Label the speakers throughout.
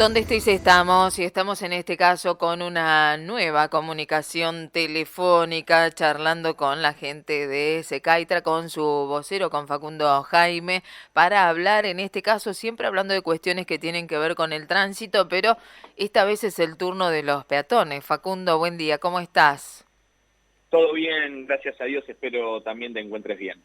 Speaker 1: Donde estéis estamos, y estamos en este caso con una nueva comunicación telefónica, charlando con la gente de Secaitra, con su vocero, con Facundo Jaime, para hablar, en este caso, siempre hablando de cuestiones que tienen que ver con el tránsito, pero esta vez es el turno de los peatones. Facundo, buen día, ¿cómo estás?
Speaker 2: Todo bien, gracias a Dios, espero también te encuentres bien.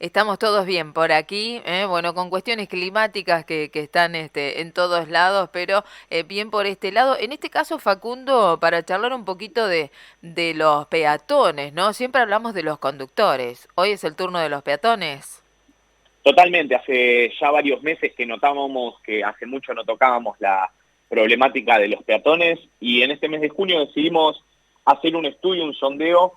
Speaker 1: Estamos todos bien por aquí, bueno, con cuestiones climáticas que están en todos lados, pero bien por este lado. En este caso, Facundo, para charlar un poquito de los peatones, ¿no? Siempre hablamos de los conductores. Hoy es el turno de los peatones.
Speaker 2: Totalmente, hace ya varios meses que notábamos que hace mucho no tocábamos la problemática de los peatones y en este mes de junio decidimos hacer un estudio, un sondeo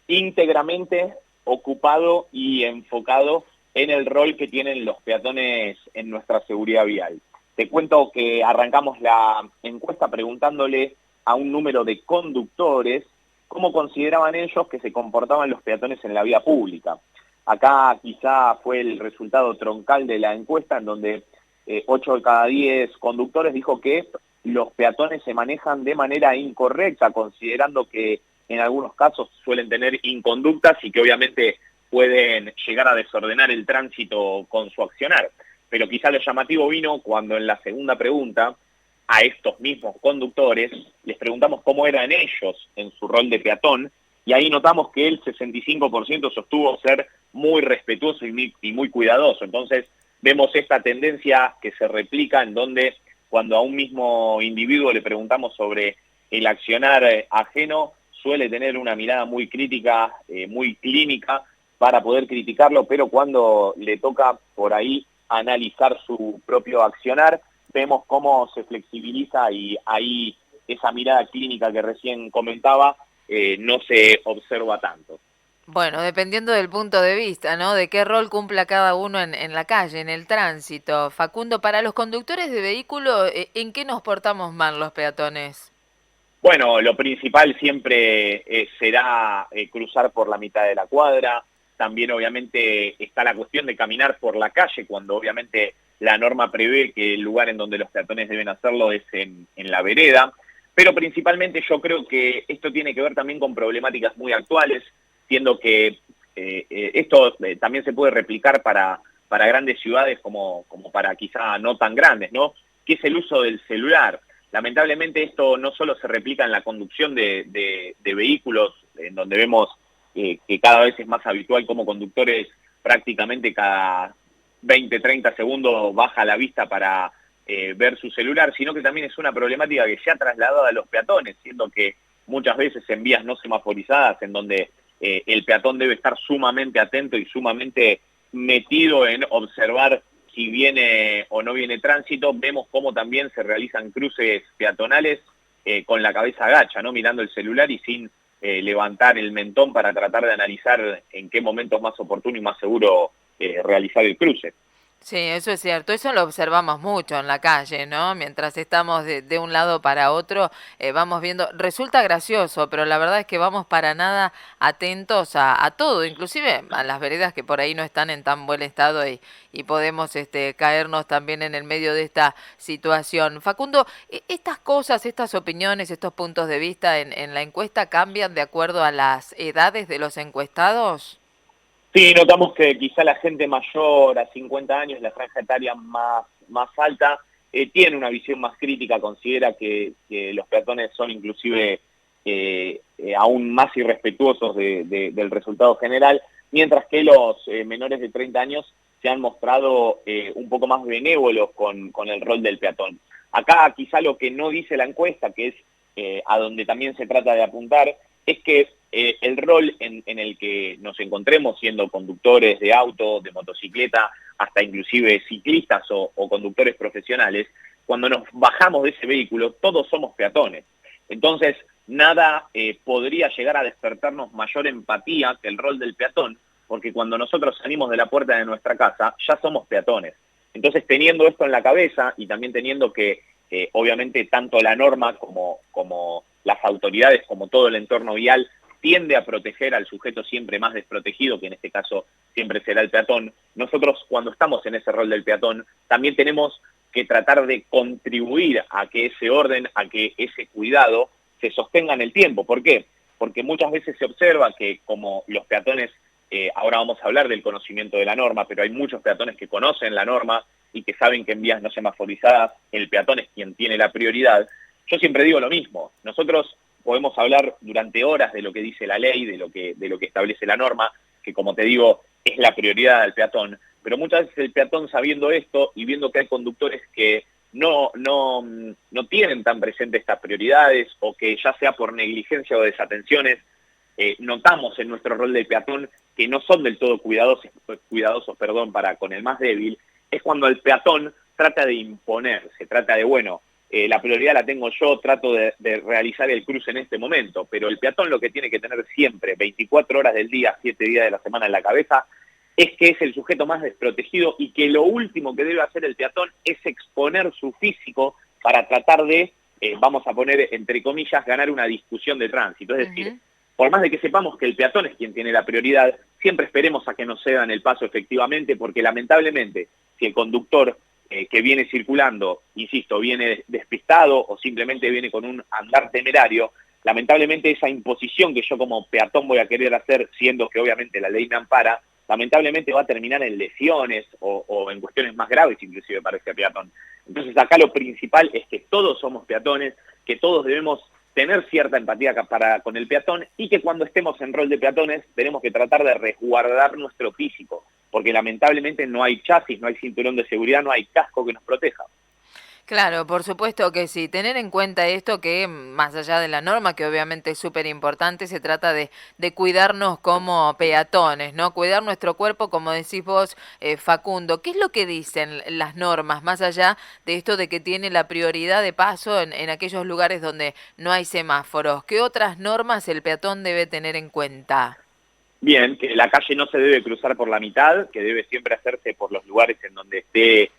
Speaker 2: íntegramente ocupado y enfocado en el rol que tienen los peatones en nuestra seguridad vial. Te cuento que arrancamos la encuesta preguntándole a un número de conductores cómo consideraban ellos que se comportaban los peatones en la vía pública. Acá quizá fue el resultado troncal de la encuesta en donde 8 de cada 10 conductores dijo que los peatones se manejan de manera incorrecta, considerando que en algunos casos suelen tener inconductas y que obviamente pueden llegar a desordenar el tránsito con su accionar. Pero quizá lo llamativo vino cuando en la segunda pregunta a estos mismos conductores les preguntamos cómo eran ellos en su rol de peatón y ahí notamos que el 65% sostuvo ser muy respetuoso y muy cuidadoso. Entonces vemos esta tendencia que se replica en donde cuando a un mismo individuo le preguntamos sobre el accionar ajeno, suele tener una mirada muy crítica, muy clínica para poder criticarlo, pero cuando le toca por ahí analizar su propio accionar, vemos cómo se flexibiliza y ahí esa mirada clínica que recién comentaba no se observa tanto.
Speaker 1: Bueno, dependiendo del punto de vista, ¿no? De qué rol cumpla cada uno en la calle, en el tránsito. Facundo, para los conductores de vehículo, ¿en qué nos portamos mal los peatones?
Speaker 2: Bueno, lo principal siempre será cruzar por la mitad de la cuadra. También obviamente está la cuestión de caminar por la calle, cuando obviamente la norma prevé que el lugar en donde los peatones deben hacerlo es en la vereda. Pero principalmente yo creo que esto tiene que ver también con problemáticas muy actuales, siendo que esto también se puede replicar para grandes ciudades como para quizá no tan grandes, ¿no? Que es el uso del celular. Lamentablemente esto no solo se replica en la conducción de vehículos, en donde vemos que cada vez es más habitual como conductores prácticamente cada 20, 30 segundos baja la vista para ver su celular, sino que también es una problemática que se ha trasladado a los peatones, siendo que muchas veces en vías no semaforizadas, en donde el peatón debe estar sumamente atento y sumamente metido en observar si viene o no viene tránsito, vemos cómo también se realizan cruces peatonales con la cabeza agacha, ¿no? Mirando el celular y sin levantar el mentón para tratar de analizar en qué momento es más oportuno y más seguro realizar el cruce.
Speaker 1: Sí, eso es cierto. Eso lo observamos mucho en la calle, ¿no? Mientras estamos de un lado para otro, vamos viendo. Resulta gracioso, pero la verdad es que vamos para nada atentos a todo, inclusive a las veredas que por ahí no están en tan buen estado y podemos caernos también en el medio de esta situación. Facundo, estas cosas, estas opiniones, estos puntos de vista en la encuesta cambian de acuerdo a las edades de los encuestados.
Speaker 2: Sí, notamos que quizá la gente mayor a 50 años, la franja etaria más alta, tiene una visión más crítica, considera que los peatones son inclusive aún más irrespetuosos del resultado general, mientras que los menores de 30 años se han mostrado un poco más benévolos con el rol del peatón. Acá quizá lo que no dice la encuesta, que es a donde también se trata de apuntar, es que el rol en el que nos encontremos siendo conductores de auto, de motocicleta, hasta inclusive ciclistas o conductores profesionales, cuando nos bajamos de ese vehículo, todos somos peatones. Entonces, nada podría llegar a despertarnos mayor empatía que el rol del peatón, porque cuando nosotros salimos de la puerta de nuestra casa, ya somos peatones. Entonces, teniendo esto en la cabeza y también teniendo que, obviamente, tanto la norma como las autoridades, como todo el entorno vial, tiende a proteger al sujeto siempre más desprotegido, que en este caso siempre será el peatón. Nosotros, cuando estamos en ese rol del peatón, también tenemos que tratar de contribuir a que ese orden, a que ese cuidado se sostenga en el tiempo. ¿Por qué? Porque muchas veces se observa que como los peatones, ahora vamos a hablar del conocimiento de la norma, pero hay muchos peatones que conocen la norma y que saben que en vías no semaforizadas el peatón es quien tiene la prioridad. Yo siempre digo lo mismo, nosotros podemos hablar durante horas de lo que dice la ley, de lo que establece la norma, que como te digo, es la prioridad del peatón, pero muchas veces el peatón, sabiendo esto y viendo que hay conductores que no tienen tan presente estas prioridades, o que ya sea por negligencia o desatenciones, notamos en nuestro rol de peatón que no son del todo cuidadosos para con el más débil, es cuando el peatón trata de imponer, se trata de, bueno, la prioridad la tengo yo, trato de realizar el cruce en este momento, pero el peatón lo que tiene que tener siempre, 24 horas del día, 7 días de la semana en la cabeza, es que es el sujeto más desprotegido y que lo último que debe hacer el peatón es exponer su físico para tratar de, vamos a poner entre comillas, ganar una discusión de tránsito. Es decir, por más de que sepamos que el peatón es quien tiene la prioridad, siempre esperemos a que nos cedan el paso efectivamente, porque lamentablemente, si el conductor que viene circulando, insisto, viene despistado o simplemente viene con un andar temerario, lamentablemente esa imposición que yo como peatón voy a querer hacer, siendo que obviamente la ley me ampara, lamentablemente va a terminar en lesiones o en cuestiones más graves inclusive para ese peatón. Entonces acá lo principal es que todos somos peatones, que todos debemos tener cierta empatía con el peatón, y que cuando estemos en rol de peatones tenemos que tratar de resguardar nuestro físico, porque lamentablemente no hay chasis, no hay cinturón de seguridad, no hay casco que nos proteja.
Speaker 1: Claro, por supuesto que sí. Tener en cuenta esto que más allá de la norma, que obviamente es súper importante, se trata de cuidarnos como peatones, ¿no? Cuidar nuestro cuerpo, como decís vos, Facundo. ¿Qué es lo que dicen las normas, más allá de esto de que tiene la prioridad de paso en aquellos lugares donde no hay semáforos? ¿Qué otras normas el peatón debe tener en cuenta?
Speaker 2: Bien, que la calle no se debe cruzar por la mitad, que debe siempre hacerse por los lugares en donde esté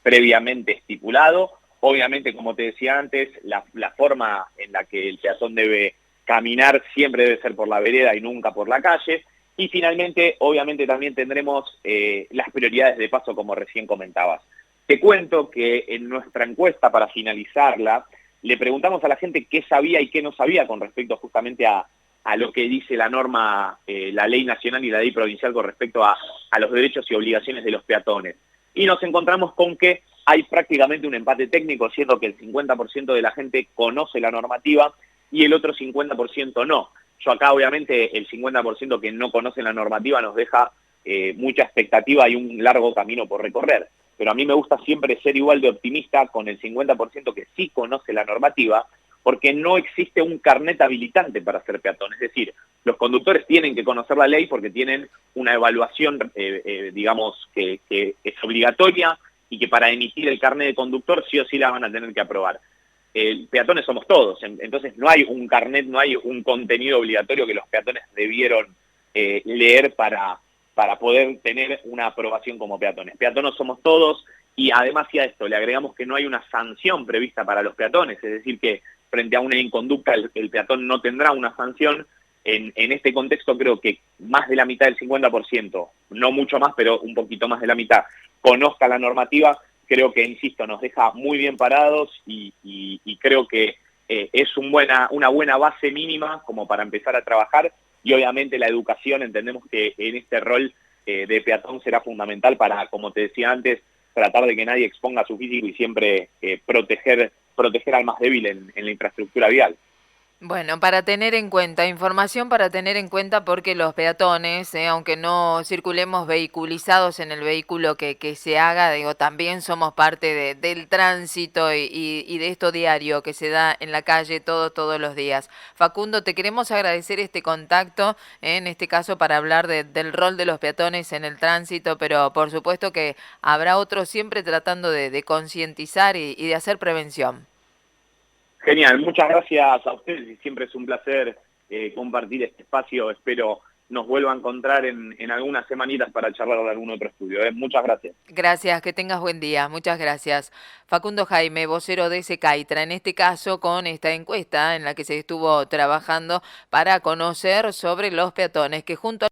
Speaker 2: previamente estipulado. Obviamente, como te decía antes, la forma en la que el peatón debe caminar siempre debe ser por la vereda y nunca por la calle. Y finalmente, obviamente también tendremos las prioridades de paso, como recién comentabas. Te cuento que en nuestra encuesta, para finalizarla, le preguntamos a la gente qué sabía y qué no sabía con respecto justamente a lo que dice la norma, la ley nacional y la ley provincial con respecto a los derechos y obligaciones de los peatones. Y nos encontramos con que hay prácticamente un empate técnico, siendo que el 50% de la gente conoce la normativa y el otro 50% no. Yo acá obviamente el 50% que no conoce la normativa nos deja mucha expectativa y un largo camino por recorrer. Pero a mí me gusta siempre ser igual de optimista con el 50% que sí conoce la normativa, porque no existe un carnet habilitante para ser peatón. Es decir, los conductores tienen que conocer la ley porque tienen una evaluación, digamos, que es obligatoria, y que para emitir el carnet de conductor sí o sí la van a tener que aprobar. Peatones somos todos, entonces no hay un carnet, no hay un contenido obligatorio que los peatones debieron leer para poder tener una aprobación como peatones. Peatones somos todos, y además si a esto le agregamos que no hay una sanción prevista para los peatones, es decir que frente a una inconducta el peatón no tendrá una sanción. En este contexto creo que más de la mitad del 50%, no mucho más, pero un poquito más de la mitad, conozca la normativa. Creo que, insisto, nos deja muy bien parados y creo que es una buena base mínima como para empezar a trabajar, y obviamente la educación, entendemos que en este rol de peatón será fundamental para, como te decía antes, tratar de que nadie exponga su físico y siempre proteger al más débil en la infraestructura vial.
Speaker 1: Bueno, para tener en cuenta, información para tener en cuenta porque los peatones, aunque no circulemos vehiculizados en el vehículo que se haga, digo, también somos parte del tránsito y de esto diario que se da en la calle todos los días. Facundo, te queremos agradecer este contacto, en este caso para hablar del rol de los peatones en el tránsito, pero por supuesto que habrá otros siempre tratando de concientizar y de hacer prevención.
Speaker 2: Genial, muchas gracias a ustedes y siempre es un placer compartir este espacio. Espero nos vuelva a encontrar en algunas semanitas para charlar de algún otro estudio. Muchas gracias.
Speaker 1: Gracias, que tengas buen día. Muchas gracias. Facundo Jaime, vocero de Secaitra, en este caso con esta encuesta en la que se estuvo trabajando para conocer sobre los peatones que junto a